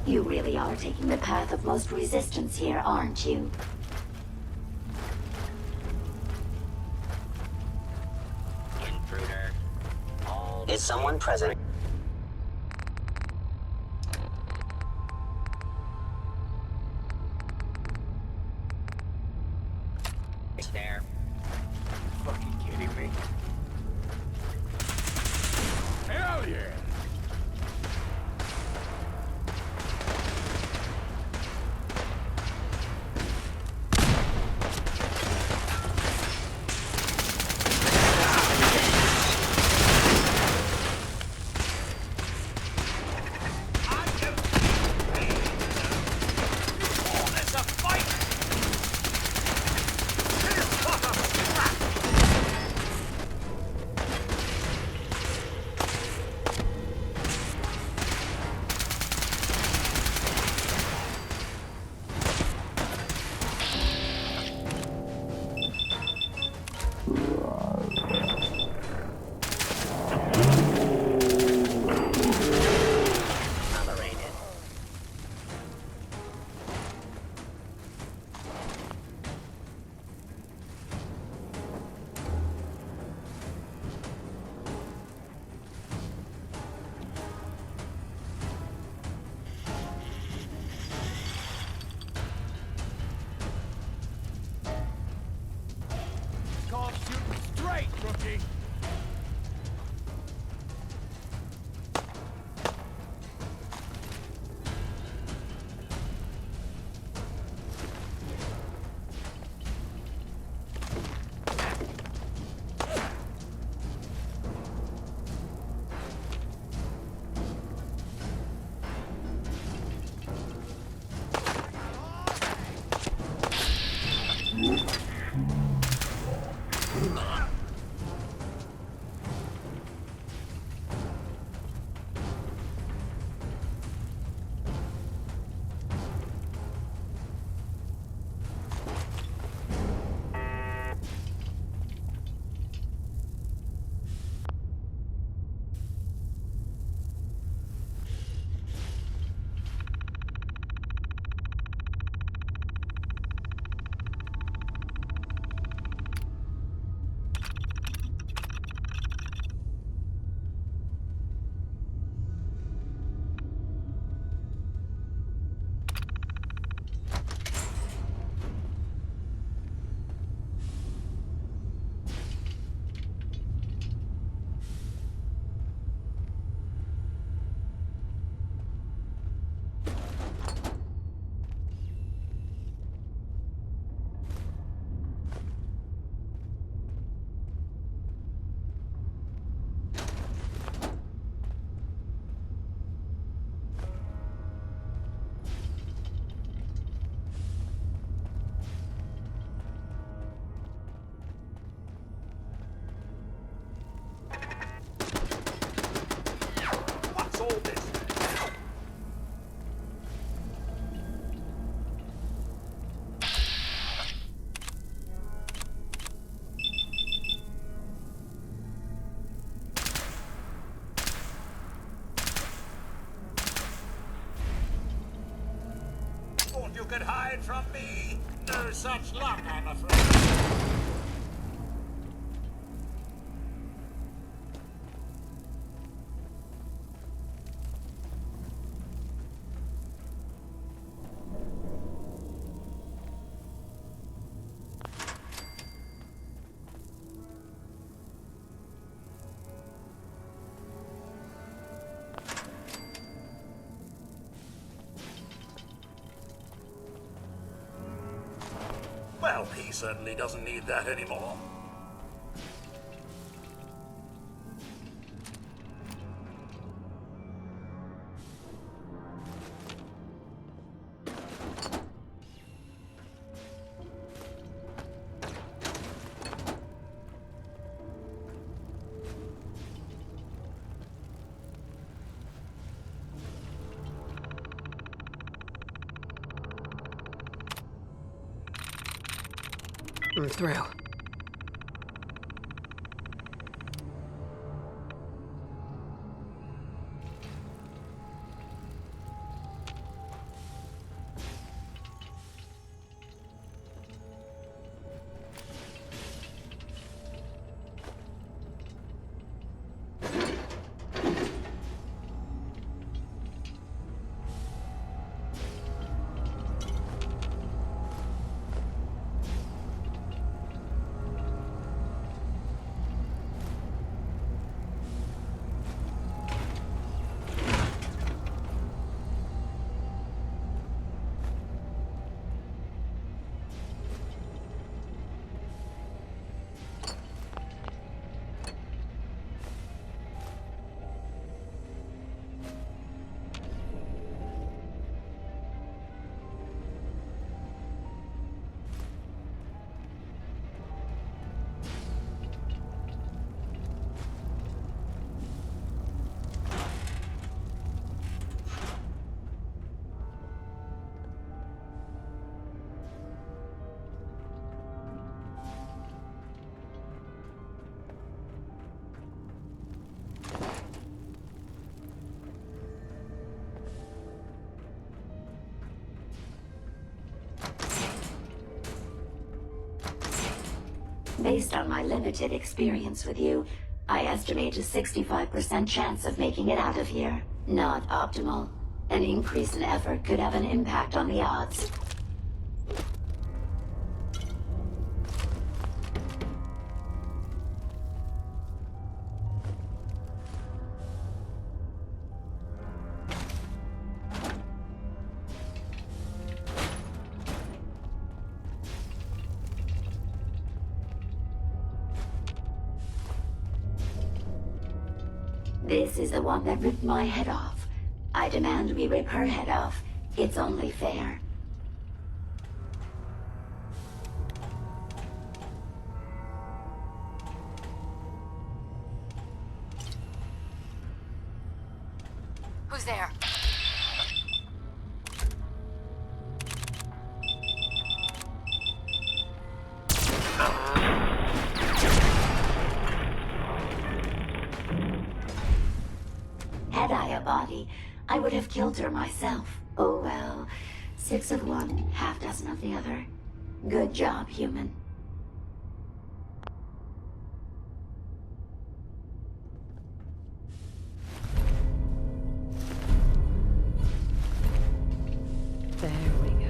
You really are taking the path of most resistance here, aren't you? Intruder. Is someone present? There. Fucking kidding me? Hell yeah! Call shooting straight, rookie! What's all this? Thought you could hide from me? No such luck, I'm afraid. Well, he certainly doesn't need that anymore. I'm through. Based on my limited experience with you, I estimate a 65% chance of making it out of here. Not optimal. An increase in effort could have an impact on the odds. This is the one that ripped my head off. I demand we rip her head off. It's only fair. Who's there? Had I a body, I would have killed her myself. Oh well. 6 of one, half dozen of the other. Good job, human. There we go.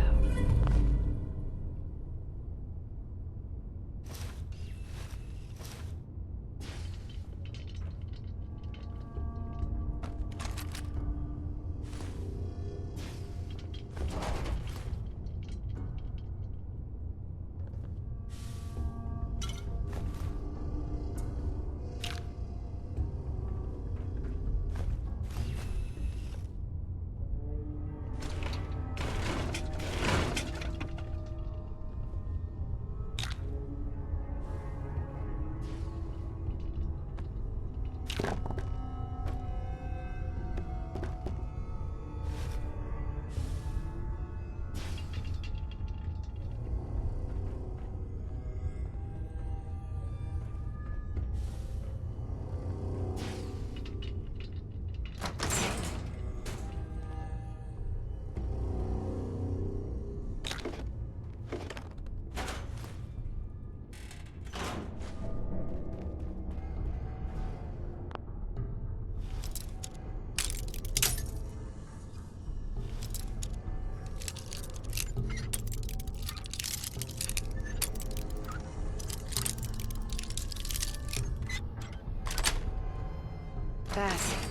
That's it.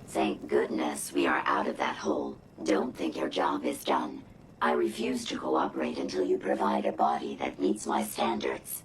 Thank goodness we are out of that hole. Don't think your job is done. I refuse to cooperate until you provide a body that meets my standards.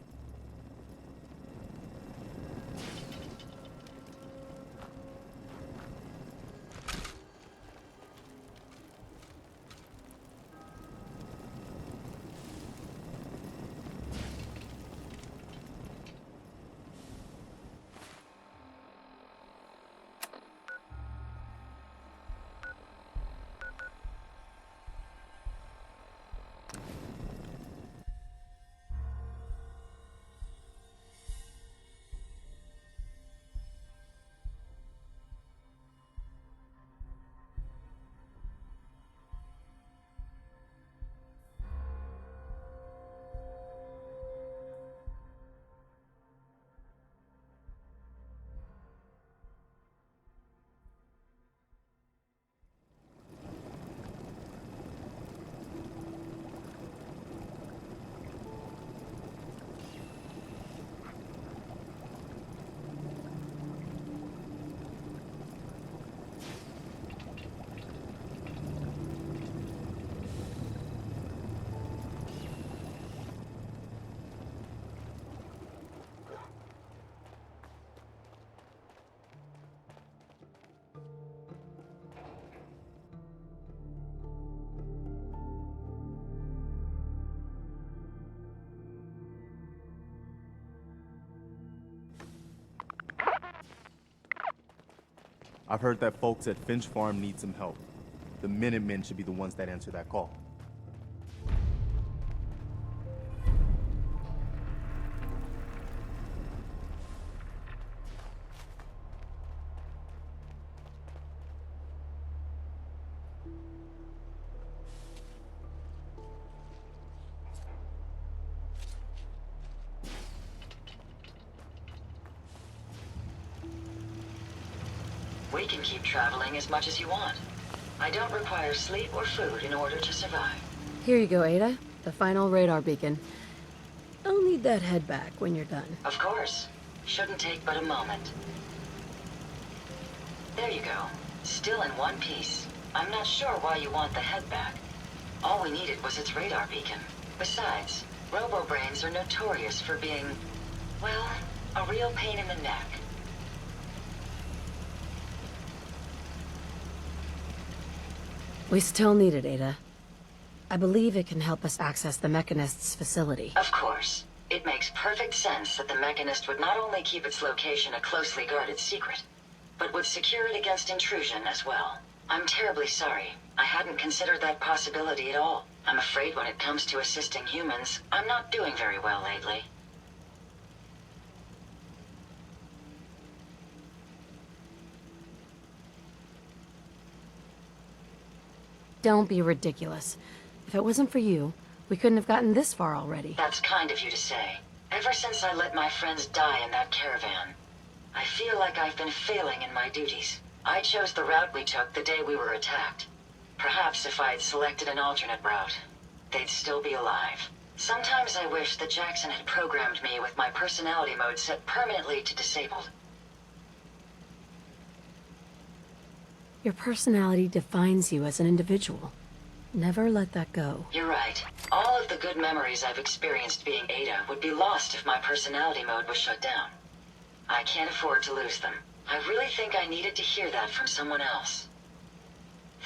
I've heard that folks at Finch Farm need some help. The Minutemen should be the ones that answer that call. We can keep traveling as much as you want. I don't require sleep or food in order to survive. Here you go, Ada. The final radar beacon. I'll need that head back when you're done. Of course. Shouldn't take but a moment. There you go. Still in one piece. I'm not sure why you want the head back. All we needed was its radar beacon. Besides, robo-brains are notorious for being, well, a real pain in the neck. We still need it, Ada. I believe it can help us access the Mechanist's facility. Of course. It makes perfect sense that the Mechanist would not only keep its location a closely guarded secret, but would secure it against intrusion as well. I'm terribly sorry. I hadn't considered that possibility at all. I'm afraid when it comes to assisting humans, I'm not doing very well lately. Don't be ridiculous. If it wasn't for you, we couldn't have gotten this far already. That's kind of you to say. Ever since I let my friends die in that caravan, I feel like I've been failing in my duties. I chose the route we took the day we were attacked. Perhaps if I had selected an alternate route, they'd still be alive. Sometimes I wish that Jackson had programmed me with my personality mode set permanently to disabled. Your personality defines you as an individual. Never let that go. You're right. All of the good memories I've experienced being Ada would be lost if my personality mode was shut down. I can't afford to lose them. I really think I needed to hear that from someone else.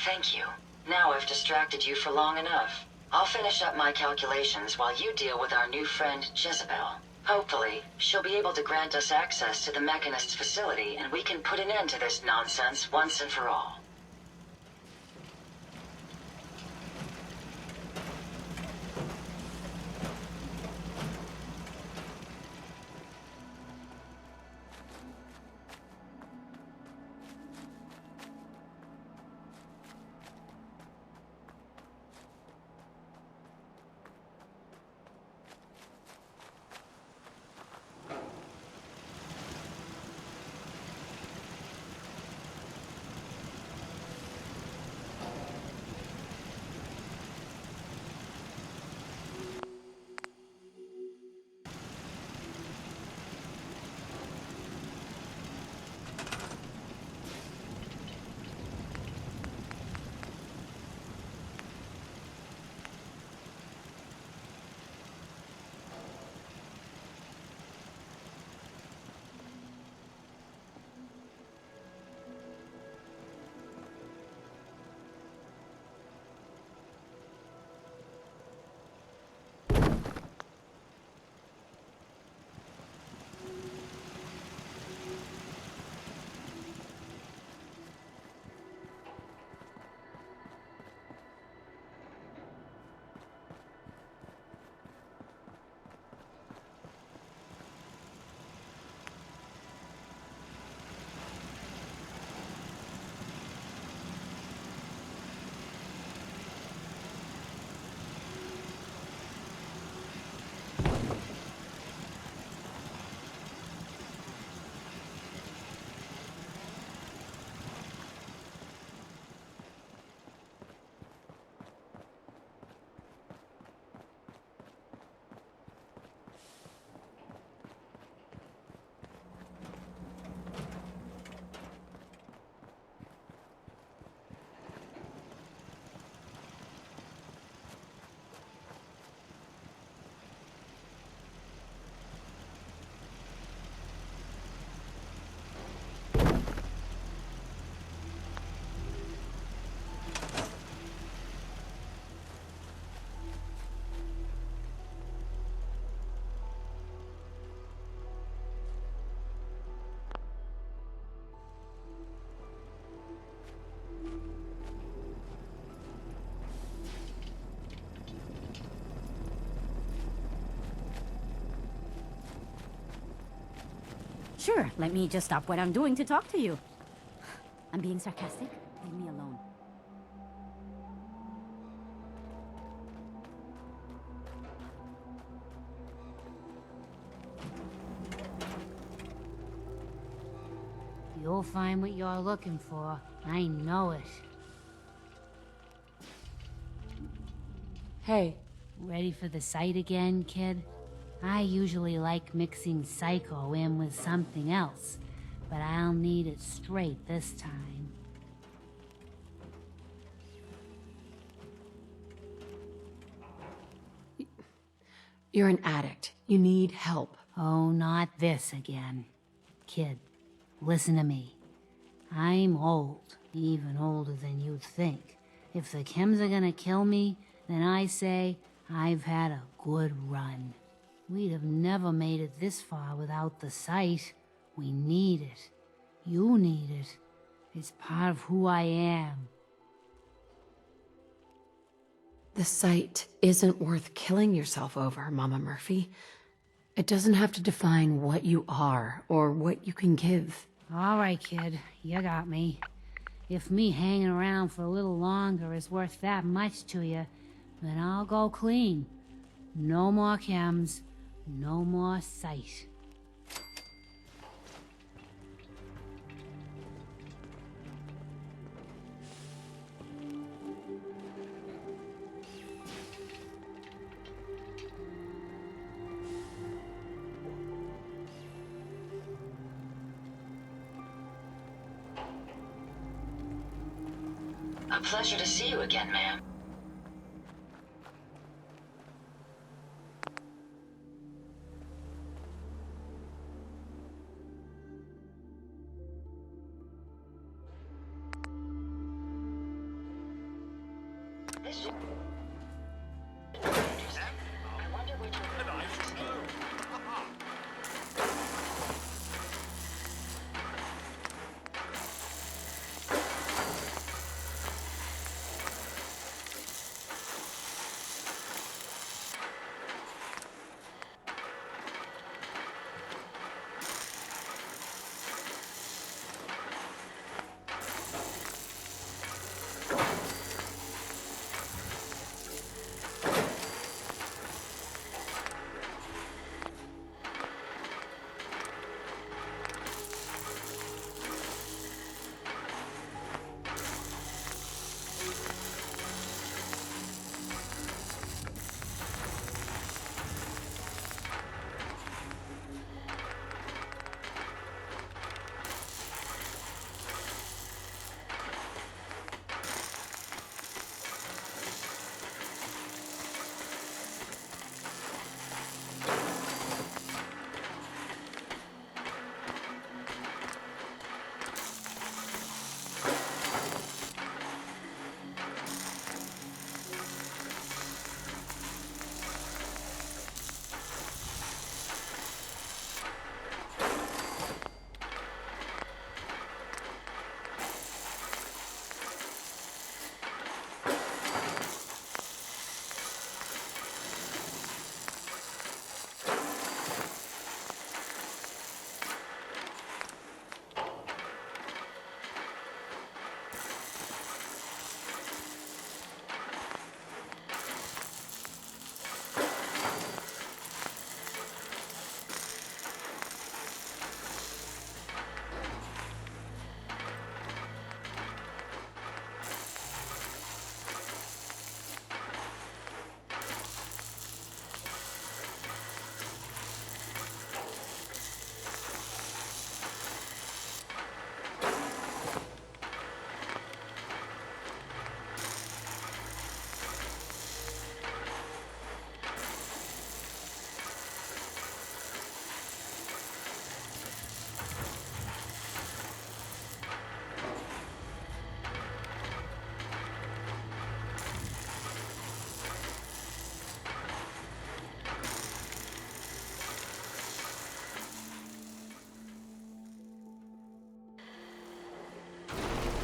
Thank you. Now I've distracted you for long enough. I'll finish up my calculations while you deal with our new friend, Jezebel. Hopefully, she'll be able to grant us access to the Mechanist's facility and we can put an end to this nonsense once and for all. Sure, let me just stop what I'm doing to talk to you. I'm being sarcastic. Leave me alone. You'll find what you're looking for. I know it. Hey. Ready for the sight again, kid? I usually like mixing Psycho in with something else, but I'll need it straight this time. You're an addict. You need help. Oh, not this again. Kid, listen to me. I'm old, even older than you'd think. If the chems are gonna kill me, then I say I've had a good run. We'd have never made it this far without the sight. We need it. You need it. It's part of who I am. The sight isn't worth killing yourself over, Mama Murphy. It doesn't have to define what you are or what you can give. All right, kid. You got me. If me hanging around for a little longer is worth that much to you, then I'll go clean. No more chems. No more sight. A pleasure to see you again, ma'am. This is interesting. I wonder which one. And I should know.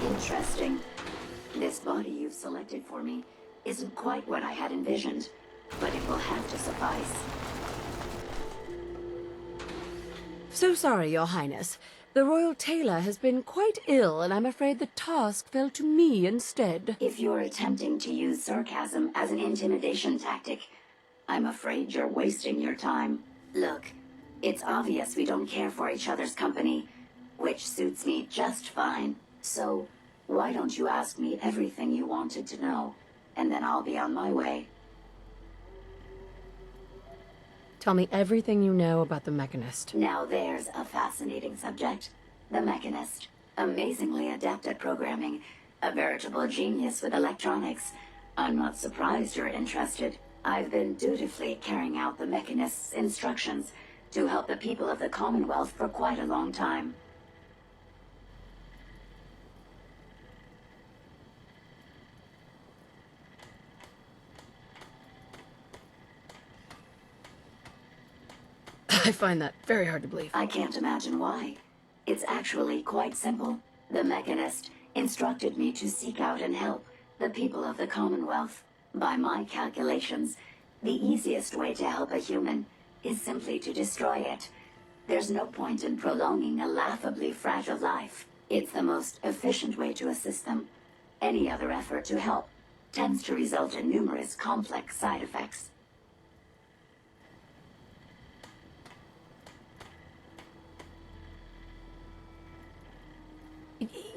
Interesting. This body you've selected for me isn't quite what I had envisioned, but it will have to suffice. So sorry, Your Highness. The Royal Tailor has been quite ill, and I'm afraid the task fell to me instead. If you're attempting to use sarcasm as an intimidation tactic, I'm afraid you're wasting your time. Look, it's obvious we don't care for each other's company, which suits me just fine. So, why don't you ask me everything you wanted to know, and then I'll be on my way. Tell me everything you know about the Mechanist. Now there's a fascinating subject. The Mechanist. Amazingly adept at programming. A veritable genius with electronics. I'm not surprised you're interested. I've been dutifully carrying out the Mechanist's instructions to help the people of the Commonwealth for quite a long time. I find that very hard to believe. I can't imagine why. It's actually quite simple. The Mechanist instructed me to seek out and help the people of the Commonwealth. By my calculations, the easiest way to help a human is simply to destroy it. There's no point in prolonging a laughably fragile life. It's the most efficient way to assist them. Any other effort to help tends to result in numerous complex side effects.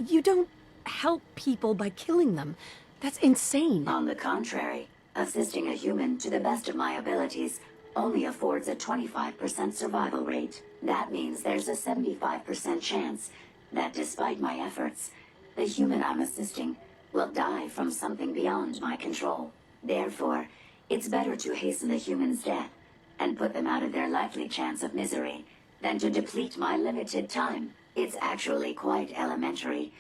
You don't help people by killing them. That's insane. On the contrary, assisting a human to the best of my abilities only affords a 25% survival rate. That means there's a 75% chance that despite my efforts, the human I'm assisting will die from something beyond my control. Therefore, it's better to hasten the human's death and put them out of their likely chance of misery than to deplete my limited time. It's actually quite elementary,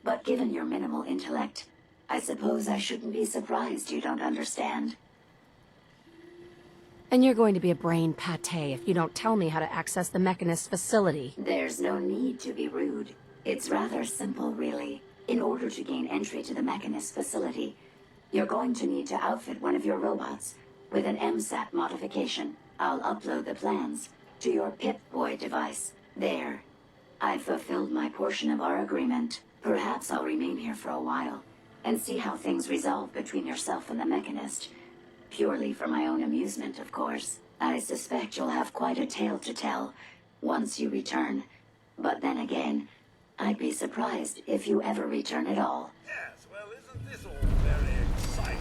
but given your minimal intellect, I suppose I shouldn't be surprised you don't understand. And you're going to be a brain pate if you don't tell me how to access the Mechanist facility. There's no need to be rude. It's rather simple, really. In order to gain entry to the Mechanist facility, you're going to need to outfit one of your robots with an MSAT modification. I'll upload the plans to your Pip-Boy device. There. I've fulfilled my portion of our agreement. Perhaps I'll remain here for a while and see how things resolve between yourself and the Mechanist. Purely for my own amusement, of course. I suspect you'll have quite a tale to tell once you return. But then again, I'd be surprised if you ever return at all. Yes, well, isn't this all very exciting?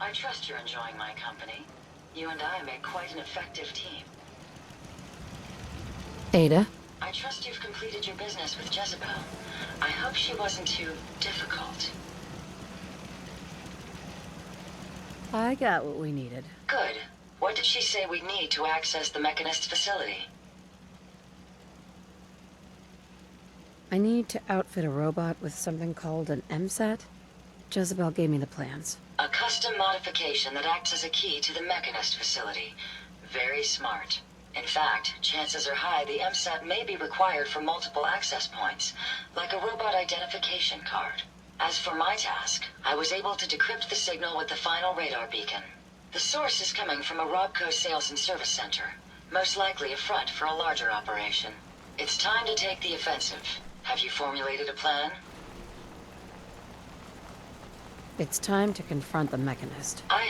I trust you're enjoying my company. You and I make quite an effective team. Ada? I trust you've completed your business with Jezebel. I hope she wasn't too difficult. I got what we needed. Good. What did she say we'd need to access the Mechanist facility? I need to outfit a robot with something called an MSAT. Jezebel gave me the plans. A custom modification that acts as a key to the Mechanist facility. Very smart. In fact, chances are high the MSAT may be required for multiple access points, like a robot identification card. As for my task, I was able to decrypt the signal with the final radar beacon. The source is coming from a Robco sales and service center, most likely a front for a larger operation. It's time to take the offensive. Have you formulated a plan? It's time to confront the Mechanist. I